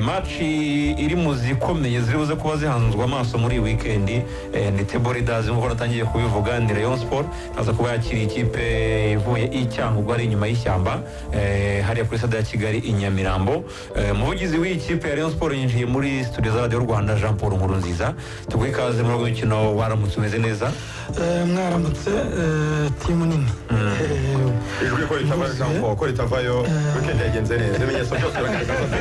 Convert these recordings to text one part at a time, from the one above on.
match iri mu zikomeye ziribuze kuba zihanzwe amaso muri weekend ni table leaders nk'uko natangiye kubivuga ni Rayon Sport aza kuba yakiri ikipe ivuye icyangugu ari inyuma y'ishyamba hariya kuri stade ya Kigali i Nyamirambo. Umuvugizi w'ikipe ya Rayon Sport yinjiye muri studio za Radio Rwanda Jean Paul Nkurunziza tuguhe ikaze muri uyu mukino. Waramutse umeze neza? Mwaramutse timu nini ijwi ko ritavayo Jean Paul ko ritavayo weekend yagenze neza ibimenyetso byose biragaragaza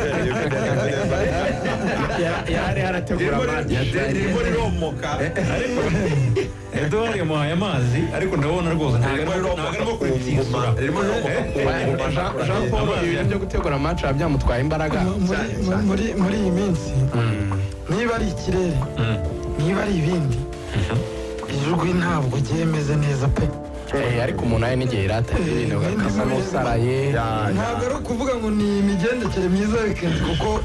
yari harategura match irimo riromoka ariko Edouard yamuhaye amazi ariko ndabona rwose ntagarimo kubyisura irimo riromoka Jean Paul ibintu byo gutegura match byamutwaye imbaraga muri iyi minsi niba ari ikirere niba ari ibindi ijwi ntabwo ryemeze neza pe ariko umuntu aye n'igihe irata ibintu akasa n'usaraye ntabwo ari ukuvuga ngo ni imigendekere myiza weekend kuko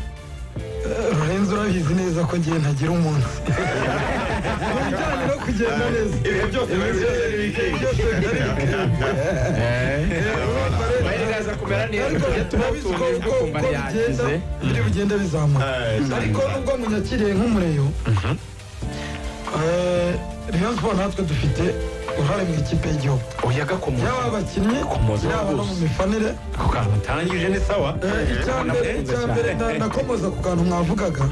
Lorenzo urabizi neza ko ngiye ntagira umunsi mu bijyanye no kugenda neza ibihe byose bayiraza kumera neza ariko turabizi ko biri bugenda bizamuka ariko nubwo munyakiriye nk'umureyo Rayon Sport natwe dufite uruhare mu ikipe y'igihugu yaba abakinnyi yaba no mu mifanire ku kantu utangije ni sawa. icyambere ndakomoza ku kantu mwavugaga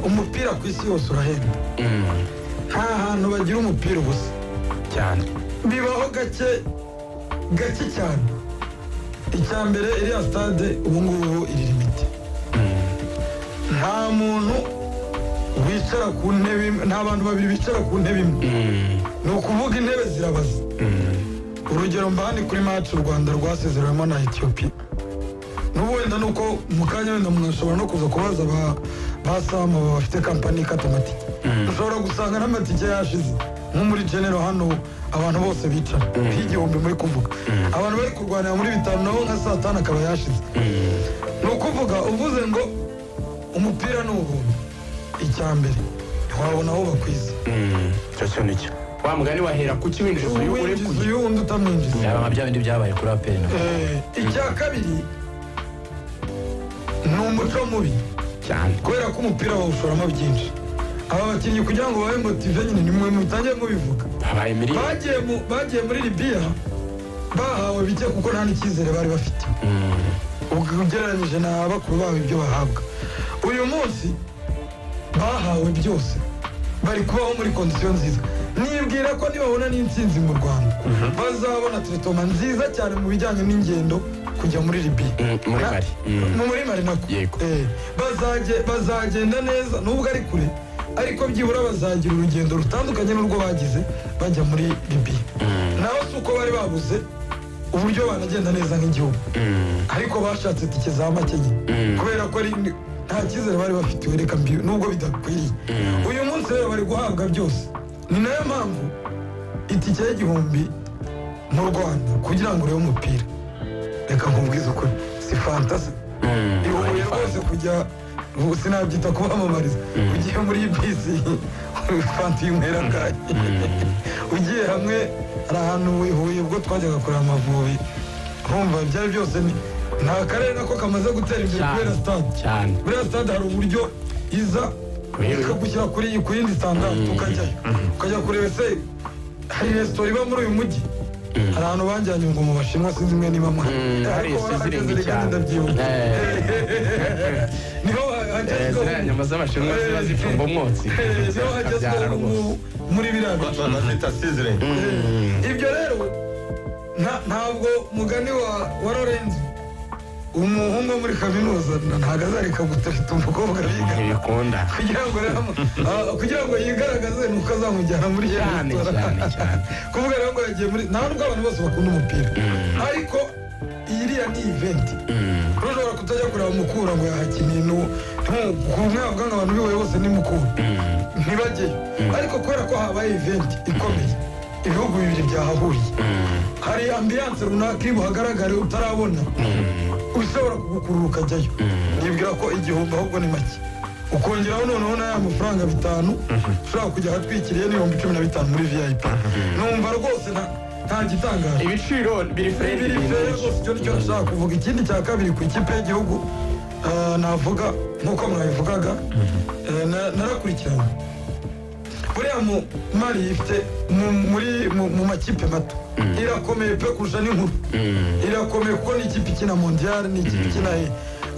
umupira ku isi yose urahenda nta hantu bagira umupira ubusa cyane bibaho gake cyane. icyambere iriya stade ubu ngubu iri limite nta muntu wicara ku ntebe nta bantu babiri bicara ku ntebe imwe ni ukuvuga intebe zirabaza. urugero mbahani kuri match u Rwanda rwasezerewemo na Ethiopia n'ubu wenda nuko mu kanya wenda mwashobora no kuza kubaza ba Sam bafite kampani ikata amatike ushobora gusanga n'amatike yashize nko muri General hano abantu bose bicara nk'igihumbi muri kuvuga abantu bari kurwanira muri bitanu nabo nka saa tanu akaba yashize. ni ukuvuga uvuze ngo umupira ni ubuntu icyambere ntiwabona aho bakwiza cyo nicyo wa mugani wahera ku kiwinjiza uyu wundi utamwinjiza yaba bya bindi byabaye kuri APR. icya kabiri ni umuco mubi cyane kubera ko umupira bawushoramo byinshi. aba bakinnyi kugira ngo babe motive nyine ni mwe mutangiye mubivuga bagiye muri Libya bahawe bike kuko nta n'icyizere bari bafite ugereranyije na bakuru babo ibyo bahabwa. uyu munsi bahawe byose bari kubaho muri kondisiyo nziza. nibwira ko nibabona n'intsinzi mu Rwanda bazabona tretoma nziza cyane mu bijyanye n'ingendo kujya muri Libya muri Mali nako bazagenda neza nubwo ari kure ariko byibura bazagira urugendo rutandukanye n'urwo bagize bajya muri Libya. naho si uko bari babuze uburyo banagenda neza nk'igihugu ariko bashatse tike za make kubera ko ari nta cyizere bari bafitiwe reka mbi nubwo bidakwiriye. uyu munsi rero bari guhabwa byose. ni nayo mpamvu itike y'igihumbi mu Rwanda kugira ngo urebe umupira reka nkubwize ukuri si fantasi ihuye rwose kujya sinabyita kubamamariza ugiye muri bisi fanta y'umwera ngaye ugiye hamwe hari ahantu wihuye ubwo twajyaga kureba Amavubi urumva byari byose nta karere nako kamaze gutera imbere kubera stade buriya stade hari uburyo iza ikagushyira ku yindi standard ukajya kureba se hari resitora iba muri uyu mujyi hari ahantu banjyanye ngo mu Bashinwa sinzi imwe niba mwa hari isiziringi cyane niho hagezweho nyama z'Abashinwa ziba zipfumba umwotsi niho hagezweho muri biriya bazita siziringi. ibyo rero ntabwo mugani wa Lorenzo umuhungu muri kaminuza ntabwo azareka gutereta umukobwa biga kugira ngo yigaragaze nuko azamujyana muri cyane kuvuga rero ngo yagiye muri nta nubwo abantu bose bakunda umupira ariko iriya ni event ushobora kutajya kureba Mukura ngo yahakiniye kumwavuga ngo abantu biwe bose ni Mukura ntibajyeyo ariko kubera ko habaye event ikomeye ibihugu bibiri byahahuriye hari ambiance runaka iri buhagaragare utarabona ushobora kugukurura ukajyayo. nibwira ko igihumbi ahubwo ni make ukongeraho noneho n'aya mafaranga 5 ushobora kujya ahatwikiriye n'ibihumbi 15 muri VIP. numva rwose nta gitangaje ibiciro biri fere biri fere rwose icyo nicyo nashaka kuvuga ikindi cya kabiri ku ikipe y'igihugu navuga nk'uko mwabivugaga narakurikiranye buriya mu mari ifite mu makipe mato irakomeye pe kurusha n'inkuru irakomeye kuko ni ikipe ikina mondial ni ikipe ikina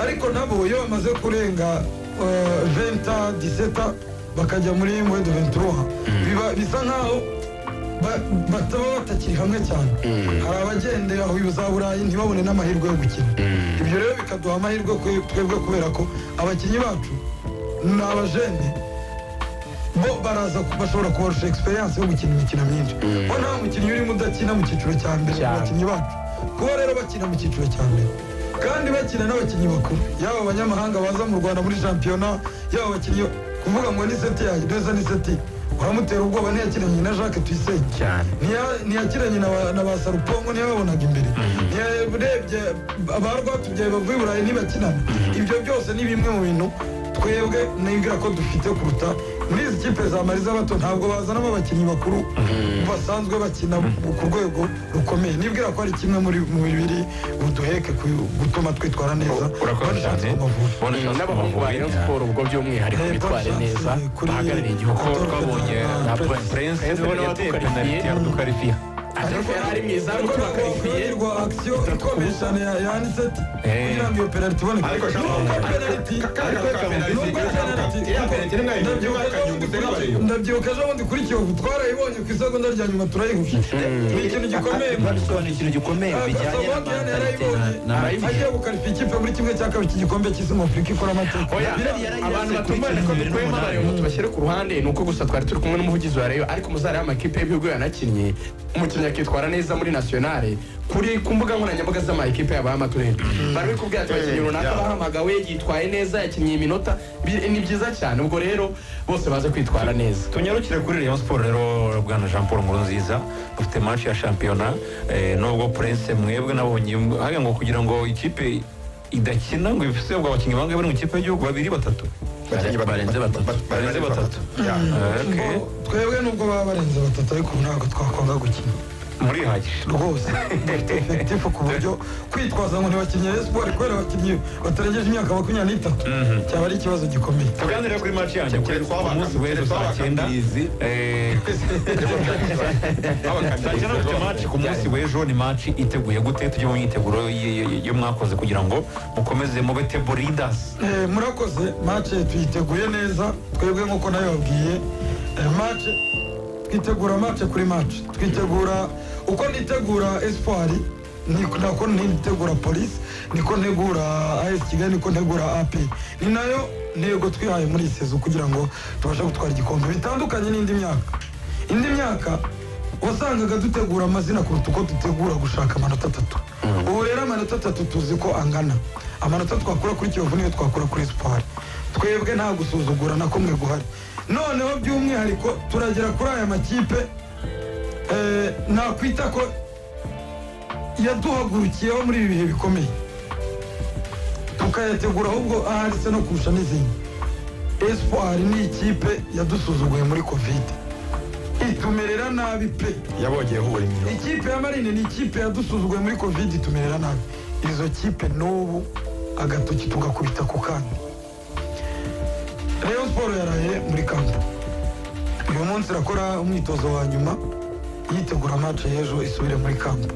ariko nabo iyo bamaze kurenga 20 17 bakajya muri mwedo 23 bisa nkaho bataba batakiri hamwe cyane hari abagendera aho za burayi ntibabone n'amahirwe yo gukina ibyo rero bikaduha amahirwe twebwe kubera ko abakinnyi bacu ni abajene bo baraza bashobora kubarusha experience yo gukina imikino myinshi bo nta mukinnyi urimo udakina mu cyiciro cya mbere mu bakinnyi bacu kuba rero bakina mu cyiciro cya mbere kandi bakina n'abakinnyi bakuru yaba abanyamahanga baza mu Rwanda muri shampiyona yaba abakinnyi kuvuga ngo ni seti yayo neza ni seti uramutera ubwoba ntiyakiranye na Jacques Tuyisenge ntiyakiranye na ba Sarupongo ntiyababonaga imbere ntiyarebye abarwatubyaye bavuye i Burayi ntibakinana ibyo byose ni bimwe mu bintu twebwe nibwira ko dufite kuruta muri izi kipe za Mariza bato ntabwo bazanamo abakinnyi bakuru basanzwe bakina ku rwego rukomeye nibwira ko ari kimwe mu bibiri buduheke gutuma twitwara neza urakoze cyane n'abahungu ba Rayon Sport ubwo by'umwihariko bitware neza bahagarariye igihugu kuko twabonye na Prince yateye penalty ya Dukarifiya ariko yari mwiza ariko bakarifiye action ikomeye cyane ya Aniseti kugira ngo iyo penalty iboneke ariko ndabyibuka ejo bundi kuri Kiyovu twarayibonye ku isegonda rya nyuma turayihusha ni ikintu gikomeye ni ikintu gikomeye bijyanye n'amateka agiye gukarifiya ikipe muri kimwe cya kabiri cy'igikombe cy'isi mu Afurika ikora amateka abantu batumane ko dukuyemo Rayon tubashyire ku ruhande ni uko gusa twari turi kumwe n'umuvugizi wa Rayon ariko muzare y'amakipe y'ibihugu yanakinnye umukinnyi akitwara neza muri nationale kuri ku mbuga nkoranyambaga z'amakipe yaba y'amatorero bari bikubwira ati abakinnyi runaka bahamagawe yitwaye neza yakinnye iminota ni byiza cyane ubwo rero bose baze kwitwara neza tunyarukire kuri Rayon Sport rero bwana Jean Paul Nkurunziza dufite match ya shampiyona nubwo Prince mwebwe nabonye haga ngo kugira ngo ikipe idakina ngo ifise ubwo abakinnyi bangahe bari mu ikipe y'igihugu babiri batatu barenze batatu twebwe nubwo baba barenze batatu ariko ntabwo twakwanga gukina muri hagije rwose dufite effectif ku buryo kwitwaza ngo ntibakinnye Sport kubera abakinnyi batarengeje imyaka 23 cyaba ari ikibazo gikomeye tuganira kuri match yanjye ku munsi w'ejo saa 9 Sajana ufite match ku munsi w'ejo ni match iteguye gute tujye mu myiteguro yo mwakoze kugira ngo mukomeze mube table leaders murakoze match tuyiteguye neza twebwe nk'uko nayo babwiye match twitegura match kuri match twitegura uko nitegura Espoir niko nitegura Police niko ntegura AS Kigali niko ntegura AP ni nayo ntego twihaye muri sezo kugira ngo tubashe gutwara igikombe bitandukanye n'indi myaka wasangaga dutegura amazina kuruta uko dutegura gushaka amanota 3 ubu rero amanota 3 tuzi ko angana amanota twakura kuri Kiyovu niyo twakura kuri Espoir twebwe nta gusuzugura na kumwe guhari noneho by'umwihariko turagera kuri aya makipe nakwita ko yaduhagurukiyeho muri ibi bihe bikomeye tukayategura ahubwo aharise no kurusha n'izindi Espoir ni ikipe yadusuzuguye muri Covid itumerera nabi pe yabogeyeho buri minota ikipe ya Marine ni ikipe yadusuzuguye muri Covid itumerera nabi izo kipe n'ubu agatoki tugakubita ku kandi Rayon Sport yaraye muri kampo uyu munsi irakora umwitozo wa nyuma yitegura match y'ejo isubire muri kampo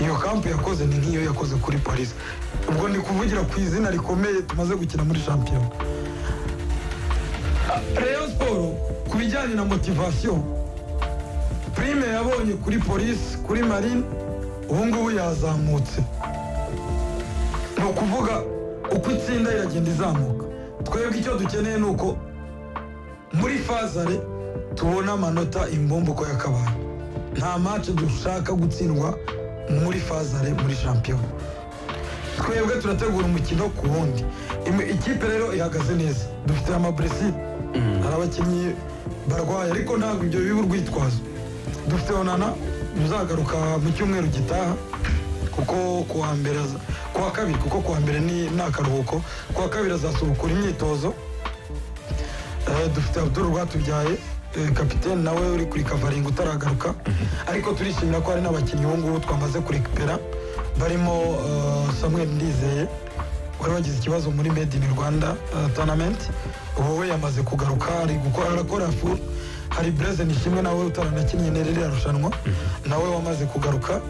iyo kampo yakoze ni nk'iyo yakoze kuri Police ubwo ni kuvugira ku izina rikomeye tumaze gukina muri shampiyona Rayon Sport ku bijyanye na motivation prime yabonye kuri Police kuri Marine ubu ngubu yazamutse ni ukuvuga uko itsinda iragenda izamuka twebwe icyo dukeneye ni uko muri fazare tubona amanota imbumbu ko yakabaye nta match dushaka gutsindwa muri fazare muri shampiyona twebwe turategura umukino ku wundi ikipe rero ihagaze neza dufite amablessure hari abakinnyi barwaye ariko ntabwo ibyo biba urwitwazo dufite Onana uzagaruka mu cyumweru gitaha kuko kuwa kabiri kuko kuwa mbere ni nakaruhuko kuwa kabiri azasubukura imyitozo dufite Abdul Rwatubyaye kapitene nawe uri kuri kavaringa utaragaruka ariko turishimira ko hari n'abakinnyi ubu ngubu twamaze kurekipera barimo Samuel Ndizeye wari wagize ikibazo muri Made in Rwanda tournament ubu we yamaze kugaruka ari arakora full hari Blaise Nishimwe nawe utaranakinnye nerere arushanwa nawe wamaze kugaruka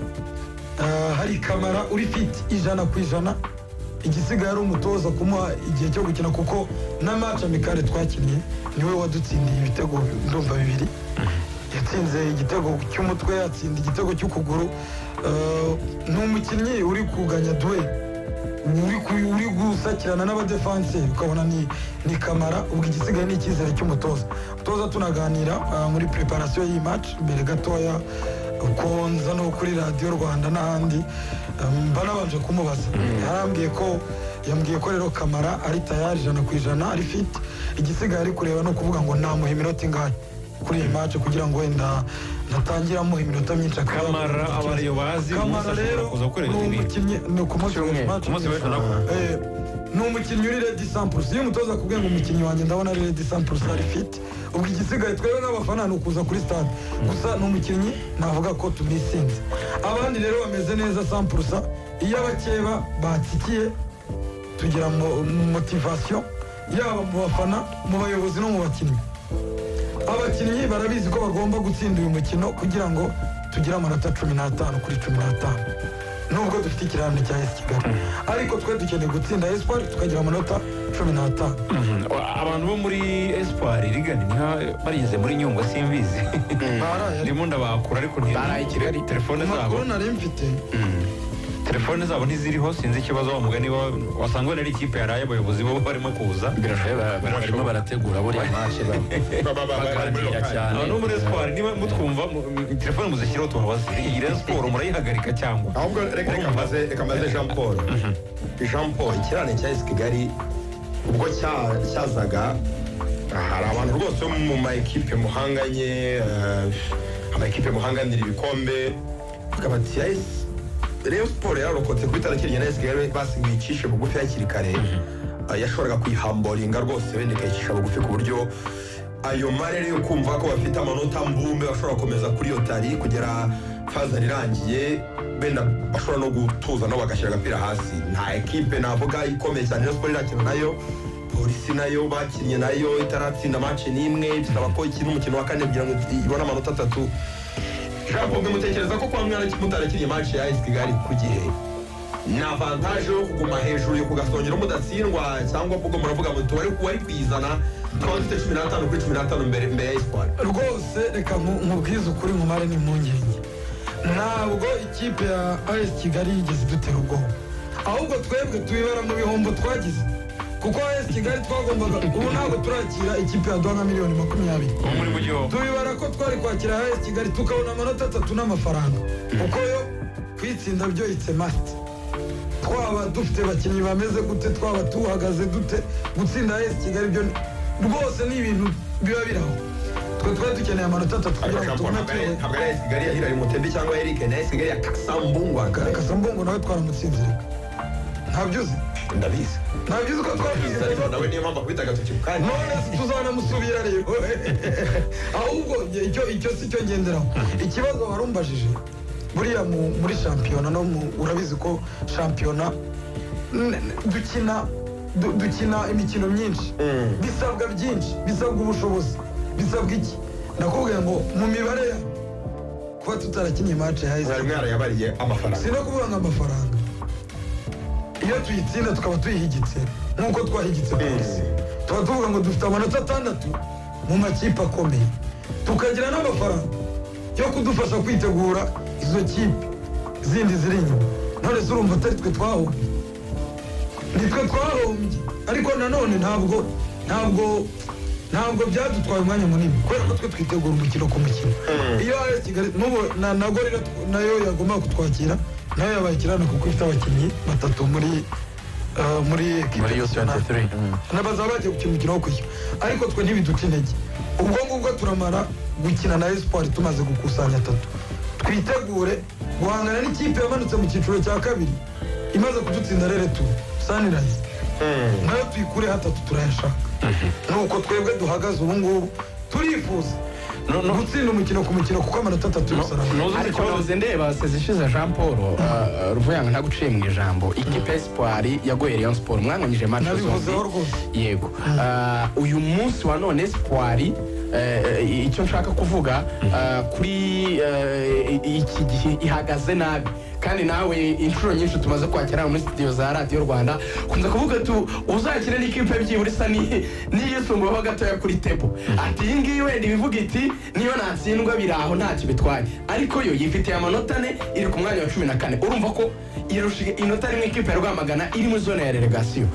hari Kamara uri fit 100%. Igisigaye ari umutoza kumuha igihe cyo gukina kuko na match amikare twakinnye niwe wadutsindiye ibitego ndumva 2 yatsinze igitego cy'umutwe yatsinda igitego cy'ukuguru n'umukinnyi uri kuganya duel uri gusakirana n'abadefense ukabona ni Kamara ubwo igisigaye ni icyizere cy'umutoza tunaganira muri preparation y'iyi match mbere gatoya uko nza no kuri Radio Rwanda n'ahandi banabanje kumubaza yambwiye ko rero Kamara ari tayari 100% ari fit igisigaye ari kureba no kuvuga ngo namuha iminota ingahe kuri iyi match kugira ngo wenda natangiramo iminota myinshi Kamara abariyo bazi Kamara rero umukinnyi ni ku munsi ni umukinnyi uri ready 100%. Iyo umutoza akubwiye ngo umukinnyi wanjye ndabona ari ready 100% ari fit ubwo igisigaye twebwe nk'abafana ni ukuza kuri stade gusa ni umukinnyi navuga ko tumisinze abandi rero bameze neza 100%. iyo abakeba batsikiye tugira motivation yaba mu bafana mu bayobozi no mu bakinnyi abakinnyi barabizi ko bagomba gutsinda uyu mukino kugira ngo tugire amanota 15 kuri 15 nubwo dufite ikirane cya AS Kigali ariko twe dukeneye gutsinda Espoir tukagira amanota 15. Abantu bo muri Espoir rigani barize muri Nyungwe simbizi ndimo ndabakura ariko barayikira telefone zabo makuru nari mfite telefone zabo ntiziriho sinzi ikibazo wamugani wasanga ari ikipe yaraye abayobozi bo barimo kuza barimo barategura buriya match baganira cyane no muri Espoir niba mutwumva telefone muzishyiraho tubabaze iyi Espoir murayihagarika cyangwa ahubwo reka maze Jean Paul ikirane cya AS Kigali ubwo cyazaga hari abantu rwose mu ma equipe muhanganye muhanganira ibikombe bakabati Rayon Sport yararokotse kuri tariki ya AS Kigali basingiye icishe bugufi hakiri kare yashoboraga kwihamboringa rwose bene kayicisha bugufi ku buryo ayo marere yo kumva ko bafite amanota mbumbe bashobora gukomeza kuri iyo tari kugera faza rirangiye benda bashobora no gutuza no bagashyira agapira hasi nta equipe navuga ikomeye cyane Rayon Sport irakina nayo polisi nayo bakinnye nayo itaratsinda match n'imwe bisaba ko ikina umukino wa kane kugira ngo ibone amanota 3 Jean mutekereza ko kwa mwana mutarakiriye match ya AS Kigali ku gihe ni avantage yo kuguma hejuru yo kugasongera mudatsindwa cyangwa ubwo muravuga ngo wari kwizana twafite 15 kuri 15 mbere ya Espoir rwose reka nkubwize ukuri mu mare n'impungenge ntabwo ikipe ya AS Kigali yigeze dutera ubwoba ahubwo twebwe tubibara mu bihombo twagize kuko AS Kigali twagombaga ubu ntabwo turakira ikipe ya Douane miliyoni 20 muri mujyo tubibara ko twari kwakira AS Kigali tukabona amanota 3 n'amafaranga kuko yo kwitsinda byo itse must twaba dufite abakinnyi bameze gute twaba tuhagaze dute gutsinda AS Kigali byo rwose ni ibintu biba biraho twe dukeneye amanota 3 kugira ngo tubone ntabwo AS Kigali yahira Mutembe cyangwa Eric na AS Kigali ya Kasambungu nawe twaramutsinze ntabyuzi ndabizi ntabyuzi ko twabize nawe niyo mpamvu akwitaga tukikukanye none tuzanamusubira rero ahubwo icyo si cyo ngenderaho ikibazo warumbajije buriya muri shampiyona no urabizi ko shampiyona dukina imikino myinshi bisabwa byinshi bisabwa ubushobozi bisabwa iki ndakubwira ngo mu mibare ya kuba tutarakinye match ya mwari mwarayabariye amafaranga sino kuvuga ngo amafaranga iyo tuyitsinda tukaba tuyihigitse nk'uko twahigitse polisi tuba tuvuga ngo dufite amanota 6 mu makipe akomeye tukagira n'amafaranga yo kudufasha kwitegura izo kipe zindi ziri inyuma none se urumva atari twe twahombye nitwe twahombye ariko nanone ntabwo byadutwaye umwanya munini kubera ko twe twitegura umukino ku mukino iyo AS Kigali n'ubu na Gorira nayo yagomba kutwakira nayo yabaye ikirana kuko ifite abakinnyi 3 muri muri yo 23 n'abazaba bagiye gukina umukino wo kwishyura ariko twe ntibiduca intege ubwo ngubwo turamara gukina na Espoir tumaze gukusanya 3 twitegure guhangana n'ikipe yamanutse mu cyiciro cya kabiri imaze kudutsinda rere tu Sunrise nayo tuyikure 3 turayashaka nuko twebwe duhagaze ubu ngubu turifuza gutsinda umukino ku mukino kuko amanota 3 yose ariko nabuze ndeba sezishize Jean Paul Ruvuyanga ntaguciye mu ijambo ikipe Espoir yagoye Rayon Sport mwanganyije match zose yego uyu munsi wa none Espoir icyo nshaka kuvuga kuri iki gihe ihagaze nabi kandi nawe inshuro nyinshi tumaze kwakira muri studio za Radio Rwanda kunza kuvuga tu uzakire n'ikipe byiburi sa n'iyisumbuyeho gatoya kuri tepo ati iyi ngiyi wenda ibivuga iti niyo natsindwa biraho ntacyo bitwaye ariko yo yifitiye amanota 4 iri ku mwanya wa 14 urumva ko irushiye inota rimwe ikipe ya Rwamagana iri mu zone ya relegation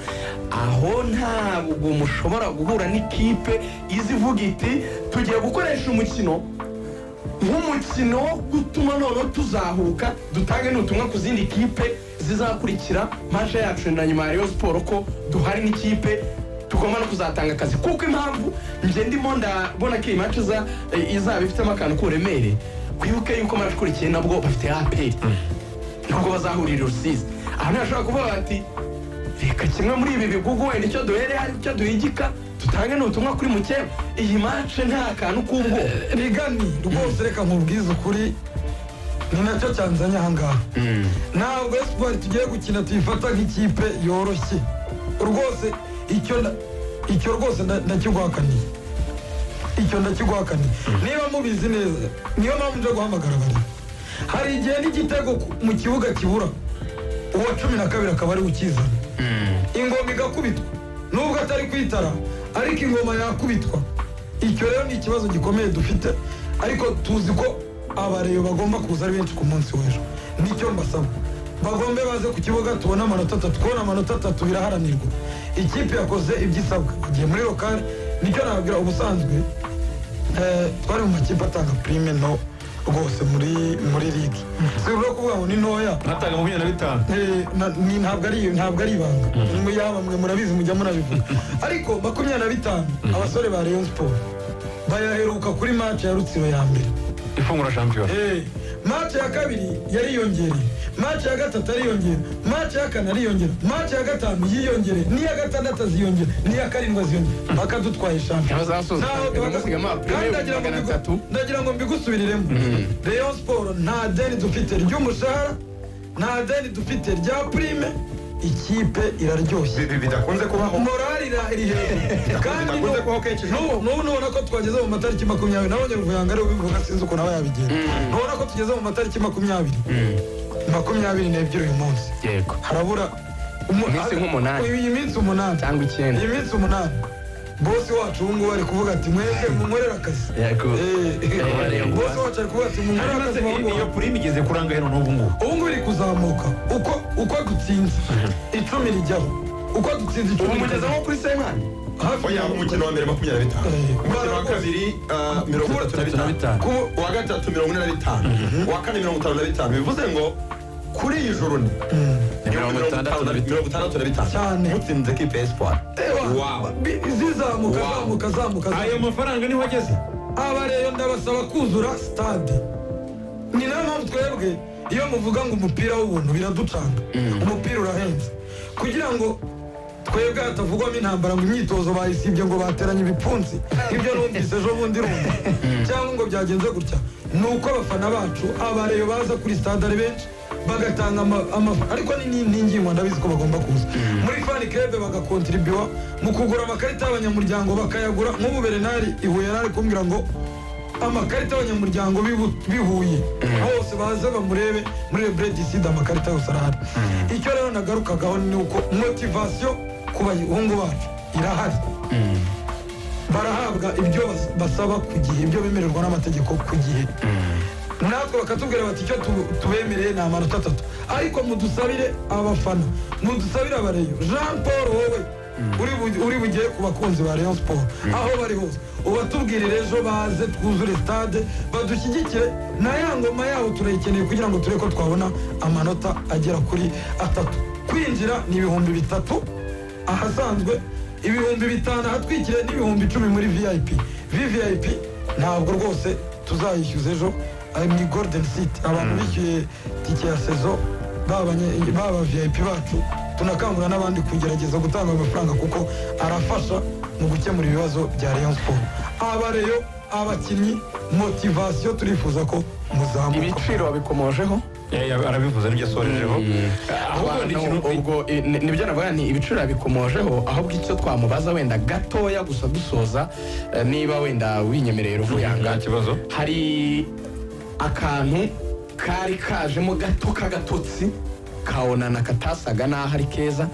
aho ntabwo mushobora guhura n'ikipe izivuga iti tugiye gukoresha umukino nk'umukino gutuma none tuzahuka dutange n'ubutumwa ku zindi kipe zizakurikira match yacu na nyuma ya Rayon Sport ko duhari n'ikipe tugomba no kuzatanga akazi kuko impamvu nje ndimo ndabona ko iyi match izaba ifitemo akantu k'uremere kwibuke yuko match kurikiye nabwo bafite APR nubwo bazahurira Rusizi aho ntashobora kuvuga bati reka kimwe muri ibi bigugu wenda icyo duhere hari icyo duhigika tutange n'ubutumwa kuri mukeba iyi match nta kantu k'ubwo rigani rwose reka nkubwize ukuri ni nacyo cyanzanye ahangaha ntabwo Espoir tugiye gukina tuyifata nk'ikipe yoroshye rwose icyo rwose ndakiguhakaniye niba mubizi neza niyo mpamvu nje guhamagara bari hari igihe n'igitego mu kibuga kibura uwa 12 akaba ari ukizana ingoma igakubitwa nubwo atari kwitara ariko ingoma yakubitwa icyo rero ni ikibazo gikomeye dufite ariko tuzi ko abareyo bagomba kuza ari benshi ku munsi w'ejo nicyo mbasaba bagombe baze ku kibuga tubona amanota 3 kubona amanota 3 biraharanirwa ikipe yakoze ibyisabwa igiye muri lokale nicyo nababwira ubusanzwe twari mu makipe atanga prime no rwose muri ligue sibwo kuvuga ngo ni ntoya natanga 25 ntabwo ari ibanga yabamwe murabizi mujya munabivuga ariko 25 abasore ba Rayon Sport bayaheruka kuri match ya Rutsiro ya mbere ifungura champion match ya kabiri yariyongereye match ya gatatu ariyongera match ya kane ariyongera match ya gatanu yiyongere niya gatandatu aziyongera niya karindwi aziyongera bakadutwaye champion ndagira ngo mbigusubiriremo Rayon Sport nta deni dufite ry'umushahara nta deni dufite rya prime ikipe iraryoshye bidakunze kubaho morali iri hejuru kandi nubona ko twageze mu matariki 20 nabonye Ruvuyanga ari ubivuga sinzi uko nawe yabigenza nubona ko tugeze mu matariki 20 uyu munsi yego harabura iminsi nk'umunani iyi minsi 8 cyangwa 9 iyi minsi 8 bosi wacu ubu bari kuvuga ati mwebwe mumwerera akazi yego bosi wacu ari kuvuga ati mumwerera akazi iyo prime igeze kuranga hano n'ubu ngubu iri kuzamuka uko dutsinze 10 rijyaho uko dutsinze 10 ubu mugeze nko kuri senkani oya umukino wa mbere 25 umukino wa kabiri 35 uwa gatatu 45 uwa kane 55 bivuze ngo kuri iyi joro ni 65 cyane mutsinze kipe Espoir zizamuka ayo mafaranga niho ageze abareyo ndabasaba kuzura stade ni nayo mpamvu twebwe iyo muvuga ngo umupira w'ubuntu biraducanga umupira urahenze kugira ngo twebwe hatavugwamo intambara ngo imyitozo bayisibye ngo bateranye ibipfunsi ibyo numvise ejo bundi rumva cyangwa ngo byagenze gutya ni uko abafana bacu abareyo baza kuri stade ari benshi bagatanga ariko ni ingingo ndabizi ko bagomba kuza muri fan club bagakontribuwa mu kugura amakarita y'abanyamuryango bakayagura nk'ubu Bernard Ihuye yari kumbwira ngo amakarita y'abanyamuryango bihuye hose baze bamurebe muri Red Seed amakarita yose arahari icyo rero nagarukagaho ni uko motivation ku bahungu bacu irahari barahabwa ibyo basaba ku gihe ibyo bemererwa n'amategeko ku gihe natwe bakatubwira bati icyo tubemereye ni amanota 3 ariko mudusabire abafana mudusabire abareyo Jean Paul wowe uri bugiye ku bakunzi ba Rayon Sport aho bari hose ubatubwirire ejo baze twuzure stade badushyigikire na ya ngoma yaho turayikeneye kugira ngo tureko twabona amanota agera kuri 3 kwinjira ni 3,000 ahasanzwe 5,000 ahatwikire ni 10,000 muri VIP ntabwo rwose tuzayishyuza ejo ni Golden City abantu bishyuye tike ya saison baba VIP bacu tunakangura n'abandi kugerageza gutanga amafaranga kuko arafasha mu gukemura ibibazo bya Rayon Sport abareyo abakinnyi motivasiyo turifuza ko muzamuka. ibiciro babikomojeho arabivuze n'ibyo asorejeho ubwo nibyo navuga ni ibiciro babikomojeho ahubwo icyo twamubaza wenda gatoya gusa dusoza niba wenda winyemereye Ruvuyanga nta kibazo hari akantu kari kajemo gato k'agatotsi kaonana katasaga naho ari keza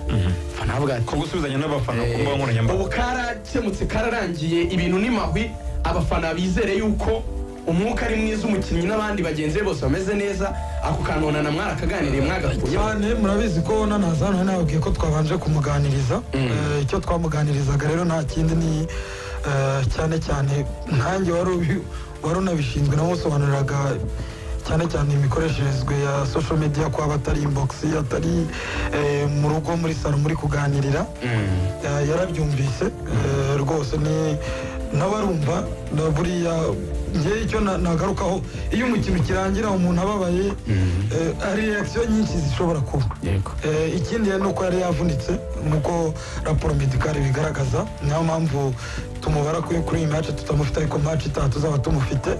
fanavuga ko gusubizanya n'abafana ku mbuga nkoranyambaga ubu karakemutse kararangiye ibintu n'imahwi abafana bizere yuko umwuka ari mwiza umukinnyi n'abandi bagenzi be bose bameze neza ako kanonana mwarakaganiriye mwagakuye cyane murabizi ko nanazana nababwiye ko twabanje kumuganiriza icyo twamuganirizaga rero nta kindi ni cyane cyane nkanjye wari unabishinzwe namusobanuriraga cyane cyane imikoresherezwe ya social media ko atari inbox atari mu rugo muri salo muri kuganirira yarabyumvise rwose ni nawe arumva buriya ngewe icyo nagarukaho iyo umukino ukirangira umuntu ababaye hari reaction nyinshi zishobora kuba ikindi ni uko yari yavunitse nuko raporo medicale bigaragaza niyo mpamvu tumubara kuri iyi match tutamufite ariko match itaha tuzaba tumufite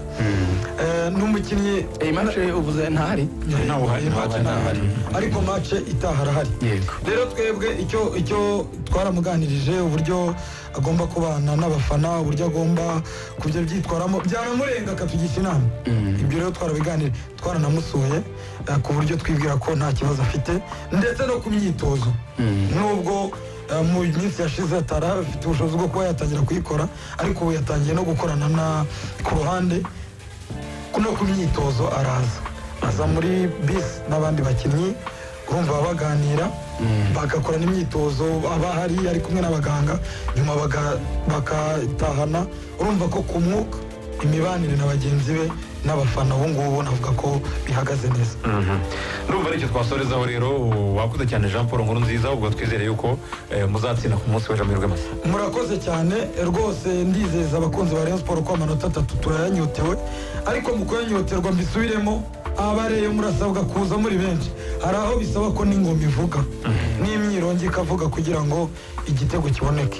n'umukinnyi iyi match uvuze ntahari ariko match itaha arahari rero twebwe icyo twaramuganirije uburyo agomba kubana n'abafana uburyo agomba kubyo byitwaramo byanamurenga akatugisha inama ibyo rero twarabiganira twaranamusuye ku buryo twibwira ko nta kibazo afite ndetse no ku myitozo nubwo mu minsi yashize atarafite ubushobozi bwo kuba yatangira kuyikora ariko ubu yatangiye no gukorana ku ruhande no ku myitozo aza muri bisi n'abandi bakinnyi urumva baganira bagakorana imyitozo abahari ari kumwe n'abaganga nyuma bakatahana urumva ko ku mwuka imibanire na bagenzi be n'abafana ubu ngubu navuga ko bihagaze neza ndumva aricyo twasorezaho rero wakoze cyane Jean Paul Nkurunziza ubwo twizere yuko muzatsinda ku munsi w'ejo amahirwe masa murakoze cyane rwose ndizeza abakunzi ba Rayon Sport ko amanota 3 turayanyotewe ariko mu kuyanyoterwa mbisubiremo abareyo murasabwa kuza muri benshi hari aho bisaba ko n'ingoma ivuga n'imyirongi ikavuga kugira ngo igitego kiboneke